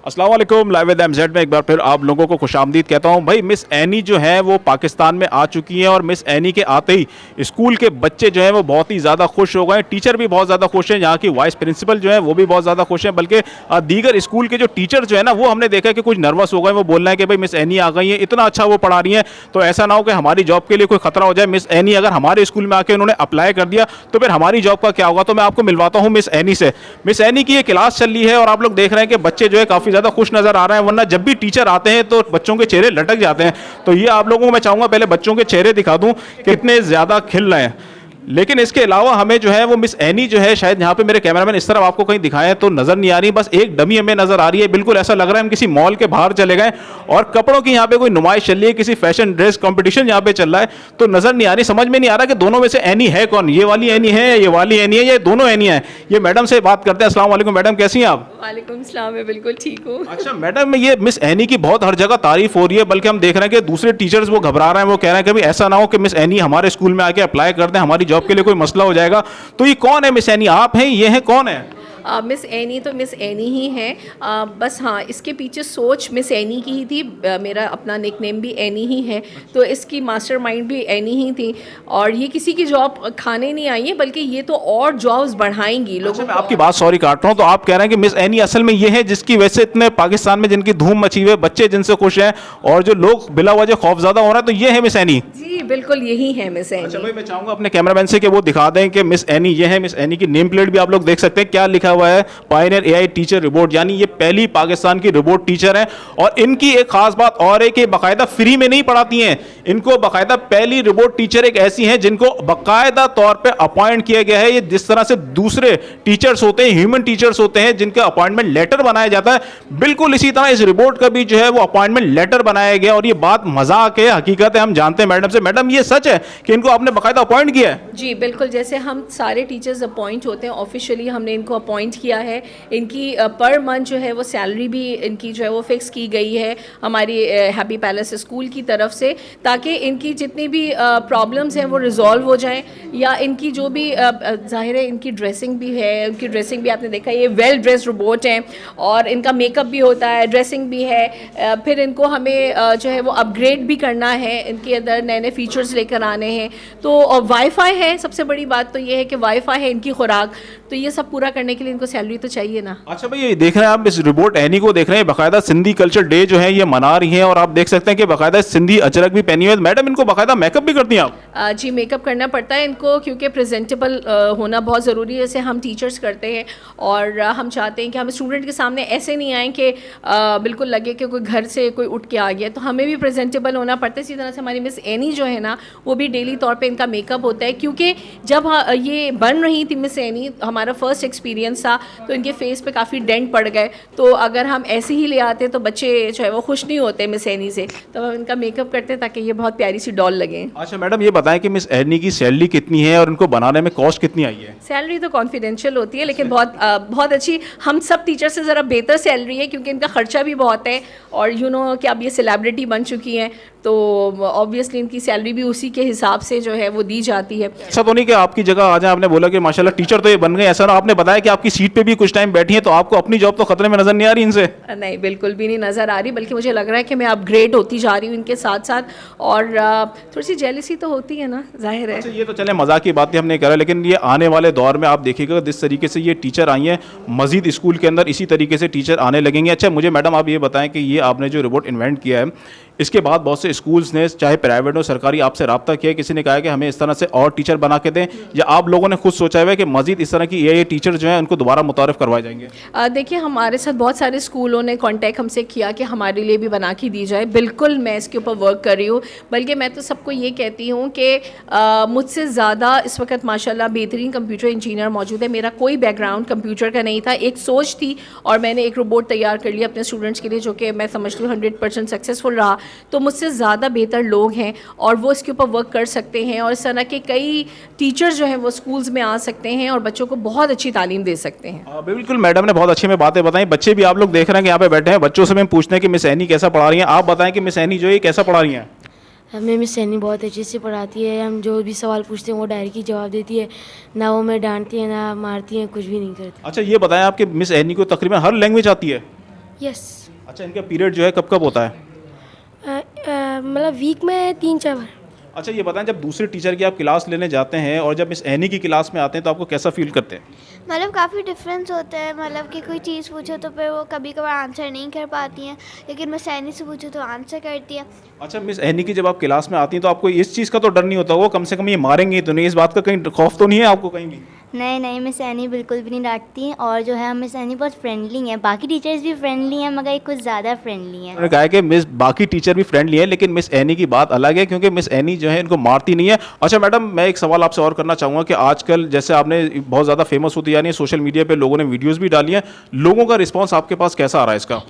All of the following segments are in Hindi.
अस्सलाम वालेकुम। लाइव विद एमजेड में एक बार फिर आप लोगों को खुशामदीद कहता हूं। भाई मिस एनी जो है वो पाकिस्तान में आ चुकी हैं और मिस एनी के आते ही स्कूल के बच्चे जो हैं वो बहुत ही ज़्यादा खुश हो गए। टीचर भी बहुत ज़्यादा खुश हैं, यहाँ की वाइस प्रिंसिपल जो है वो भी बहुत ज़्यादा खुश हैं, बल्कि दीगर स्कूल के जो टीचर जो है ना वो हमने देखा कि कुछ नर्वस हो गए। वो बोल रहे हैं कि भाई मिस एनी आ गई है, इतना अच्छा वो पढ़ा रही हैं, तो ऐसा ना हो कि हमारी जॉब के लिए कोई खतरा हो जाए। मिस एनी अगर हमारे स्कूल में आके उन्होंने अप्लाई कर दिया तो फिर हमारी जॉब का क्या होगा। तो मैं आपको मिलवाता हूँ मिस एनी से। मिस एनी की ये क्लास चल रही है और आप लोग देख रहे हैं कि बच्चे जो है काफ़ी ज़्यादा खुश नज़र आ रहे हैं, वरना जब भी टीचर आते हैं तो बच्चों के चेहरे लटक जाते हैं। तो ये आप लोगों को मैं चाहूँगा पहले बच्चों के चेहरे दिखा दूँ कितने ज़्यादा खिल रहे हैं। लेकिन इसके अलावा हमें जो है वो मिस एनी जो है, शायद यहाँ पे मेरे कैमरामैन इस तरफ आपको कहीं दिखाएं तो नज़र नहीं आ रही, बस एक डमी हमें नज़र आ रही है। बिल्कुल ऐसा लग रहा है हम किसी मॉल के बाहर चले गए और कपड़ों की यहाँ पे कोई नुमाइश चल रही है, किसी फैशन ड्रेस कंपटीशन यहाँ पे चल रहा है, तो नज़र नहीं आ रही। समझ में नहीं आ रहा कि दोनों में से एनी है कौन, ये वाली एनी है, ये वाली एनी है, ये दोनों एनी है। ये मैडम से बात करते हैं। अस्सलाम वालेकुम मैडम, कैसी हैं आप? वालेकुम सलाम, मैं बिल्कुल ठीक हूँ। अच्छा मैडम, ये मिस एनी की बहुत हर जगह तारीफ हो रही है, बल्कि हम देख रहे हैं कि दूसरे टीचर्स वो घबरा रहे हैं, वो कह रहे हैं कि भाई ऐसा ना हो कि मिस एनी हमारे स्कूल में आके अप्लाई कर दें, हमारी जॉब के लिए कोई मसला हो जाएगा। तो ये कौन है मिस एनी? आप हैं, ये है, कौन है? मिस एनी तो मिस एनी ही है। बस हाँ, इसके पीछे सोच मिस एनी की ही थी। मेरा अपना निकनेम भी एनी ही है, तो इसकी मास्टरमाइंड भी एनी ही थी। और ये किसी की जॉब खाने नहीं आई है, बल्कि ये तो और जॉब्स बढ़ाएंगी लोगों अच्छा, मैं को। आपकी बात सॉरी काट रहा हूँ, तो आप कह रहे हैं कि मिस एनी असल में ये है जिसकी वजह से इतने पाकिस्तान में जिनकी धूम मची हुई है, बच्चे जिनसे खुश हैं और जो लोग बिला वजह खौफजदा हो रहे हैं, तो ये है मिस एनी? जी बिल्कुल, यही है मिस एनी। अच्छा भाई, मैं चाहूंगा अपने कैमरामैन से कि वो दिखा दें कि मिस एनी ये है। मिस एनी की नेम प्लेट भी आप लोग देख सकते हैं, क्या लिखा हुआ है, पायनियर एआई टीचर रिपोर्ट, यानी ये पहली पाकिस्तान की रोबोट टीचर है। और इनकी एक खास बात और है कि बाकायदा फ्री में नहीं पढ़ाती हैं, इनको बाकायदा पहली रोबोट टीचर एक ऐसी हैं जिनको बाकायदा तौर पे अपॉइंट किया गया है। ये जिस तरह से दूसरे टीचर्स होते हैं, ह्यूमन टीचर्स होते हैं जिनका अपॉइंटमेंट लेटर बनाया जाता है, बिल्कुल इसी तरह इस रोबोट का भी जो है वो अपॉइंटमेंट लेटर बनाया गया। और ये बात मजाक है, हकीकत है, हम जानते हैं मैडम से। मैडम ये सच है कि इनको आपने बाकायदा अपॉइंट किया है? जी बिल्कुल, जैसे हम सारे टीचर्स अपॉइंट होते हैं ऑफिशियली, हमने इनको अपॉइंट किया है। इनकी पर मंथ जो है वो सैलरी भी इनकी जो है वो फिक्स की गई है हमारी हैप्पी पैलेस स्कूल की तरफ से, ताकि इनकी जितनी भी प्रॉब्लम्स हैं वो रिजॉल्व हो जाएं। या इनकी जो भी ज़ाहिर है इनकी ड्रेसिंग भी है, उनकी ड्रेसिंग भी आपने देखा, ये वेल ड्रेस रोबोट हैं और इनका मेकअप भी होता है, ड्रेसिंग भी है। फिर इनको हमें जो है वो अपग्रेड भी करना है, इनके अंदर नए नए फीचर्स लेकर आने हैं। तो वाईफाई है, सबसे बड़ी बात तो ये है कि वाईफाई है, इनकी खुराक, तो ये सब पूरा करने के लिए इनको सैलरी तो चाहिए ना। अच्छा भाई, ये देख रहे हैं आप इस रोबोट एनी को देख रहे हैं, बाकायदा सिंधी कल्चर डे जो है ये मना रही हैं और आप देख सकते हैं कि बाकायदा सिंधी अजरक भी पहनी हुई है। मैडम इनको बाकायदा मेकअप भी करती हैं आप? जी मेकअप करना पड़ता है इनको, क्योंकि प्रेजेंटेबल होना बहुत ज़रूरी है, जैसे हम टीचर्स करते हैं। और हम चाहते हैं कि हम स्टूडेंट के सामने ऐसे नहीं आएँ कि बिल्कुल लगे कि कोई घर से कोई उठ के आ गया, तो हमें भी प्रेजेंटेबल होना पड़ता है। इसी तरह से हमारी मिस एनी जो है ना, वो भी डेली तौर पर इनका मेकअप होता है, क्योंकि जब ये बन रही थी मिस एनी, हमारा फर्स्ट एक्सपीरियंस था, तो इनके फेस पे काफ़ी डेंट पड़ गए। तो अगर हम ऐसे ही ले आते तो बच्चे जो है वो खुश नहीं होते मिस एनी से, तो हम इनका मेकअप करते हैं ताकि ये बहुत प्यारी सी डॉल लगे। अच्छा मैडम, ये बताएं कि मिस एनी की सैलरी कितनी है और इनको बनाने में कॉस्ट कितनी आई है? सैलरी तो कॉन्फिडेंशियल होती है, लेकिन बहुत अच्छी, हम सब टीचर से ज़रा बेहतर सैलरी है, क्योंकि इनका ख़र्चा भी बहुत है। और कि अब ये सेलिब्रिटी बन चुकी हैं, तो ऑब्वियसली इनकी सैलरी भी उसी के हिसाब से जो है वो दी जाती है। ऐसा तो नहीं कि आपकी जगह आ जाए, आपने बोला कि माशाल्लाह टीचर तो ये बन गए, ऐसा ना आपने बताया कि आपकी सीट पे भी कुछ टाइम बैठी हैं, तो आपको अपनी जॉब तो खतरे में नजर नहीं आ रही इनसे? नहीं, बिल्कुल भी नहीं नज़र आ रही, बल्कि मुझे लग रहा है कि मैं अपग्रेड होती जा रही हूँ इनके साथ साथ। और थोड़ी सी जेलसी तो होती है ना, जाहिर है। अच्छा, ये तो चले मजाक की बातें हमने करा, लेकिन ये आने वाले दौर में आप देखिएगा जिस तरीके से ये टीचर आई हैं, मजीद स्कूल के अंदर इसी तरीके से टीचर आने लगेंगे। अच्छा मुझे मैडम आप ये बताएं कि ये आपने जो रोबोट इन्वेंट किया है, इसके बाद बहुत से स्कूल्स ने, चाहे प्राइवेट हो सरकारी, आपसे रब्ता किया, किसी ने कहा कि हमें इस तरह से और टीचर बना के दें, या आप लोगों ने खुद सोचा हुआ है कि मजीद इस तरह की ये टीचर जो हैं उनको दोबारा मुतारफ़ करवाए जाएंगे? देखिए, हमारे साथ बहुत सारे स्कूलों ने कांटेक्ट हमसे किया कि हमारे लिए भी बना के दी जाए। बिल्कुल मैं इसके ऊपर वर्क कर रही हूँ, बल्कि मैं तो सबको ये कहती हूँ कि मुझसे ज़्यादा इस वक्त माशाल्लाह बेहतरीन कंप्यूटर इंजीनियर मौजूद है। मेरा कोई बैकग्राउंड कंप्यूटर का नहीं था, एक सोच थी और मैंने एक रोबोट तैयार कर लिया अपने स्टूडेंट्स के लिए, जो कि मैं समझती हूँ 100% सक्सेसफुल रहा। तो मुझसे ज़्यादा बेहतर लोग हैं और वो इसके ऊपर वर्क कर सकते हैं, और इस तरह के कई टीचर्स जो हैं वो स्कूल्स में आ सकते हैं और बच्चों को बहुत अच्छी तालीम दे सकते हैं। बिल्कुल, मैडम ने बहुत अच्छी में बातें बताई। बच्चे भी आप लोग देख रहे हैं कि यहाँ पे बैठे हैं, बच्चों से हम पूछते हैं कि मिस एनी कैसा पढ़ा रही हैं। आप बताएं कि मिस एनी जो है कैसा पढ़ा रही हैं? हमें मिस सैनी बहुत अच्छे से पढ़ाती है। हम जो भी सवाल पूछते हैं वो डायरेक्ट जवाब देती है, ना वो हमें डांटती है ना मारती है, कुछ भी नहीं करती। अच्छा ये बताएं आपके मिस एनी को तकरीबन हर लैंग्वेज आती है? यस। अच्छा, इनका पीरियड जो है कब कब होता है? मतलब वीक में 3-4 बार। अच्छा, ये बताएं, जब दूसरे टीचर की आप क्लास लेने जाते हैं और जब मिस एनी की क्लास में आते हैं तो आपको कैसा फील करते हैं? मतलब काफ़ी डिफरेंस होता है, मतलब कि कोई चीज़ पूछो तो फिर वो कभी कभार आंसर नहीं कर पाती हैं, लेकिन मैं सैनी से पूछो तो आंसर करती है। अच्छा, मिस एनी की जब आप क्लास में आती हैं तो आपको इस चीज़ का तो डर नहीं होता, वो कम से कम ये मारेंगी तो नहीं, इस बात का कहीं खौफ तो नहीं है आपको कहीं भी? नहीं नहीं, मिस एनी बिल्कुल भी नहीं डांटती हैं, और जो है मिस एनी बहुत फ्रेंडली हैं। बाकी टीचर्स भी फ्रेंडली हैं मगर ये कुछ ज़्यादा फ्रेंडली हैं। उन्होंने कहा है कि मिस बाकी टीचर भी फ्रेंडली है, लेकिन मिस एनी की बात अलग है क्योंकि मिस एनी जो है इनको मारती नहीं है। अच्छा मैडम, मैं एक सवाल आपसे और करना चाहूँगा कि आजकल जैसे आपने बहुत ज़्यादा फेमस होती यानी सोशल मीडिया पे लोगों ने वीडियोस भी डाली हैं, लोगों का रिस्पांस आपके पास कैसा आ रहा है इसका?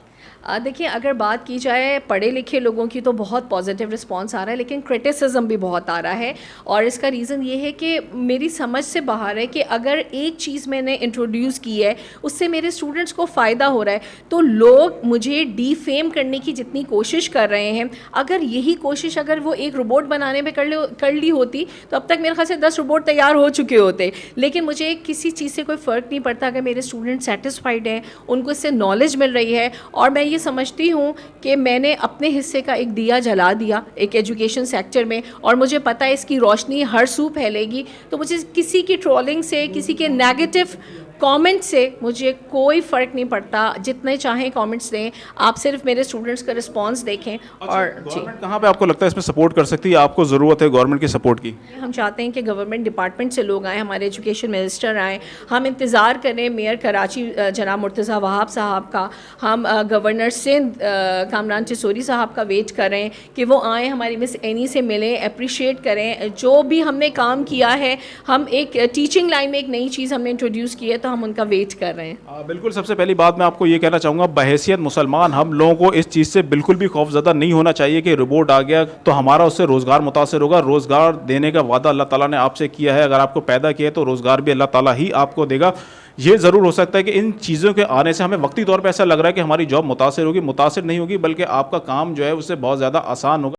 देखिए, अगर बात की जाए पढ़े लिखे लोगों की तो बहुत पॉजिटिव रिस्पांस आ रहा है, लेकिन क्रिटिसिज्म भी बहुत आ रहा है। और इसका रीज़न ये है कि मेरी समझ से बाहर है कि अगर एक चीज़ मैंने इंट्रोड्यूस की है उससे मेरे स्टूडेंट्स को फ़ायदा हो रहा है, तो लोग मुझे डीफेम करने की जितनी कोशिश कर रहे हैं, अगर यही कोशिश अगर वो एक रोबोट बनाने में कर ली होती तो अब तक मेरे ख्याल से 10 रोबोट तैयार हो चुके होते। लेकिन मुझे किसी चीज़ से कोई फ़र्क नहीं पड़ता अगर मेरे स्टूडेंट सेटिस्फाइड हैं, उनको इससे नॉलेज मिल रही है। और मैं ये समझती हूँ कि मैंने अपने हिस्से का एक दिया जला दिया एक एजुकेशन सेक्टर में, और मुझे पता है इसकी रोशनी हर सू फैलेगी। तो मुझे किसी की ट्रोलिंग से, किसी के नेगेटिव कमेंट से मुझे कोई फ़र्क नहीं पड़ता, जितने चाहें कमेंट्स दें, आप सिर्फ मेरे स्टूडेंट्स का रिस्पांस देखें। और जी, गवर्नमेंट कहाँ पे आपको लगता है इसमें सपोर्ट कर सकती है? आपको ज़रूरत है गवर्नमेंट की सपोर्ट की? हम चाहते हैं कि गवर्नमेंट डिपार्टमेंट से लोग आएँ, हमारे एजुकेशन मिनिस्टर आएँ। हम इंतज़ार करें मेयर कराची जनाब मुर्तज़ा वहाब साहब का, हम गवर्नर सिंध कामरान चिसोरी साहब का वेट करें कि वो आएँ, हमारी मिस एनी से मिलें, अप्रिशिएट करें जो भी हमने काम किया है। हम एक टीचिंग लाइन में एक नई चीज़ हमने इंट्रोड्यूस की है, तो हम उनका वेट कर रहे हैं। बिल्कुल, सबसे पहली बात मैं आपको ये कहना चाहूँगा, बहैसियत मुसलमान हम लोगों को इस चीज़ से बिल्कुल भी खौफज़दा नहीं होना चाहिए कि रोबोट आ गया तो हमारा उससे रोज़गार मुतासर होगा। रोज़गार देने का वादा अल्लाह ताला ने आपसे किया है, अगर आपको पैदा किया है तो रोज़गार भी अल्लाह ताला ही आपको देगा। ये ज़रूर हो सकता है कि इन चीज़ों के आने से हमें वक्ती तौर पर ऐसा लग रहा है कि हमारी जॉब मुतासर होगी, मुतासर नहीं होगी, बल्कि आपका काम जो है उससे बहुत ज़्यादा आसान होगा।